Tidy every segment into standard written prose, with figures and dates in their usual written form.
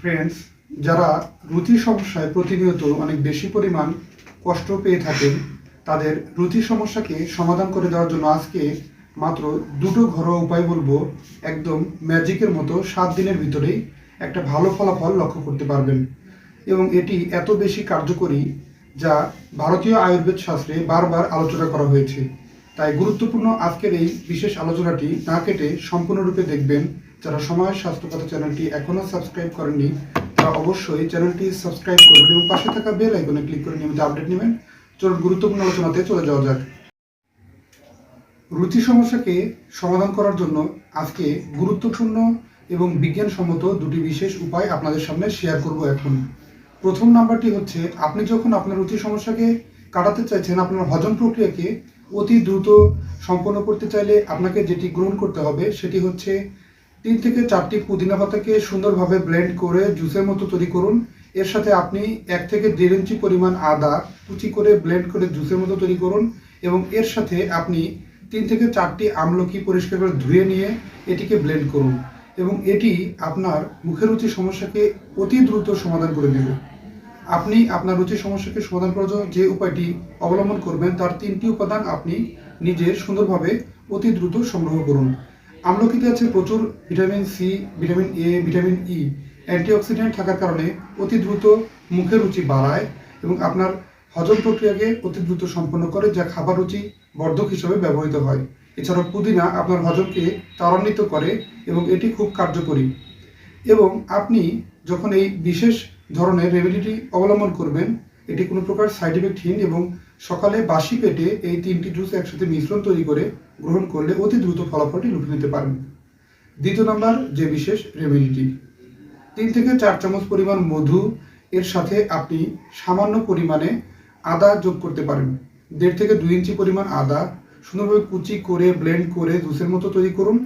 Friends, যারা রুচি সমস্যায় প্রতিনিয়ত অনেক বেশি পরিমাণ কষ্ট পেয়ে থাকেন, তাদের রুচি সমস্যাকে সমাধান করে দেওয়ার জন্য আজকে মাত্র দুটো ঘরোয়া উপায় বলবো। একদম ম্যাজিকের মতো 7 দিনের ভিতরেই একটা ভালো ফলাফল লক্ষ্য করতে পারবেন এবং এটি এত বেশি কার্যকরী যা ভারতীয় আয়ুর্বেদ শাস্ত্রে বারবার আলোচনা করা হয়েছে। তাই গুরুত্বপূর্ণ আজকের এই বিশেষ আলোচনাটি না কেটে সম্পূর্ণরূপে দেখবেন। যারা সময় স্বাস্থ্য কথা চ্যানেলটি এখনও সাবস্ক্রাইব করেননি তারা অবশ্যই চ্যানেলটি সাবস্ক্রাইব করবেন এবং পাশে থাকা বেল আইকনে ক্লিক করে নিয়মিত আপডেট নেবেন। চলুন গুরুত্বপূর্ণ আলোচনাতে চলে যাওয়া যাক। রুচি সমস্যাকে সমাধান করার জন্য আজকে গুরুত্বপূর্ণ এবং বিজ্ঞানসম্মত দুটি বিশেষ উপায় আপনাদের সামনে শেয়ার করব। এখন প্রথম নাম্বারটি হচ্ছে, আপনি যখন আপনার রুচি সমস্যাকে কাটাতে চাইছেন, আপনার হজম প্রক্রিয়াকে অতি দ্রুত সম্পন্ন করতে চাইলে আপনাকে যেটি গ্রহণ করতে হবে সেটি হচ্ছে 3 থেকে 4টি পুদিনা পাতাকে সুন্দরভাবে ব্লেন্ড করে জুসের মতো তৈরি করুন। এর সাথে আপনি 1 থেকে 1.5 ইঞ্চি পরিমাণ আদা কুচি করে ব্লেন্ড করে জুসের মতো তৈরি করুন এবং এর সাথে আপনি 3 থেকে 4টি আমলকি পরিষ্কার করে ধুয়ে নিয়ে এটিকে ব্লেন্ড করুন এবং এটি আপনার মুখের রুচি সমস্যাকে অতি দ্রুত সমাধান করে দেবে। আপনি আপনার রুচি সমস্যাকে সমাধান করার জন্য যে উপায়টি অবলম্বন করবেন তার 3টি উপাদান আপনি নিজে সুন্দরভাবে অতি দ্রুত সংগ্রহ করুন। আমলকিতে আছে প্রচুর vitamin C, vitamin A, vitamin E, antioxidant থাকার কারণে অতি দ্রুত মুখের রুচি বাড়ায় এবং আপনার হজম প্রক্রিয়াকে অতি দ্রুত সম্পন্ন করে, যা খাবার রুচি বর্ধক হিসেবে ব্যবহৃত হয়। এছাড়াও পুদিনা আপনার হজমকে ত্বরান্বিত করে এবং এটি খুব কার্যকরী। এবং আপনি যখন এই বিশেষ ধরনের রেমেডিটি অবলম্বন করবেন, এটি কোনো প্রকার সাইড এফেক্টহীন এবং সকালে বাসি পেটে এই 3টি জুস একসাথে মিশ্রণ তৈরি করে গ্রহণ করলে অতি দ্রুত ফলাফলটি লুটে নিতে পারেন। দ্বিতীয় নাম্বার যে বিশেষ রেমেডিটি, 3 থেকে 4 চামচ পরিমাণ মধু, এর সাথে আপনি সামান্য পরিমাণে আদা যোগ করতে পারেন। 1.5 থেকে 2 ইঞ্চি পরিমাণ আদা সুন্দরভাবে কুচি করে ব্লেন্ড করে জুসের মতো তৈরি করুন।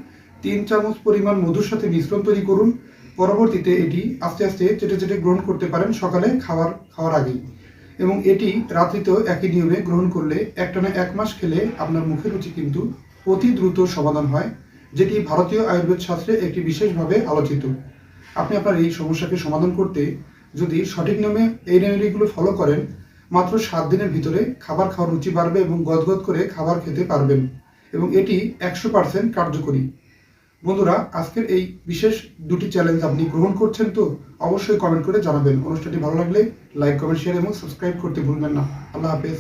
3 চামচ পরিমাণ মধুর সাথে মিশ্রণ তৈরি করুন। পরবর্তীতে এটি আস্তে আস্তে চেটে চেটে গ্রহণ করতে পারেন সকালে খাওয়ার আগেই এবং এটি রাত্রিতেও একই নিয়মে গ্রহণ করলে একটানা 1 মাস খেলে আপনার মুখের রুচি কিন্তু অতি দ্রুত সমাধান হয়, যেটি ভারতীয় আয়ুর্বেদ শাস্ত্রে একটি বিশেষভাবে আলোচিত। আপনি আপনার এই সমস্যাকে সমাধান করতে যদি সঠিক নিয়মে এই রেমেডিগুলো ফলো করেন, মাত্র 7 দিনের ভিতরে খাবার খাওয়ার রুচি বাড়বে এবং গদগদ করে খাবার খেতে পারবেন এবং এটি 100% কার্যকরী। বন্ধুরা, আজকের এই বিশেষ দুটি চ্যালেঞ্জ আপনি গ্রহণ করছেন তো? অবশ্যই কমেন্ট করে জানাবেন। অনুষ্ঠানটি ভালো লাগলে লাইক, কমেন্ট, শেয়ার এবং সাবস্ক্রাইব করতে ভুলবেন না। আল্লাহ হাফেজ।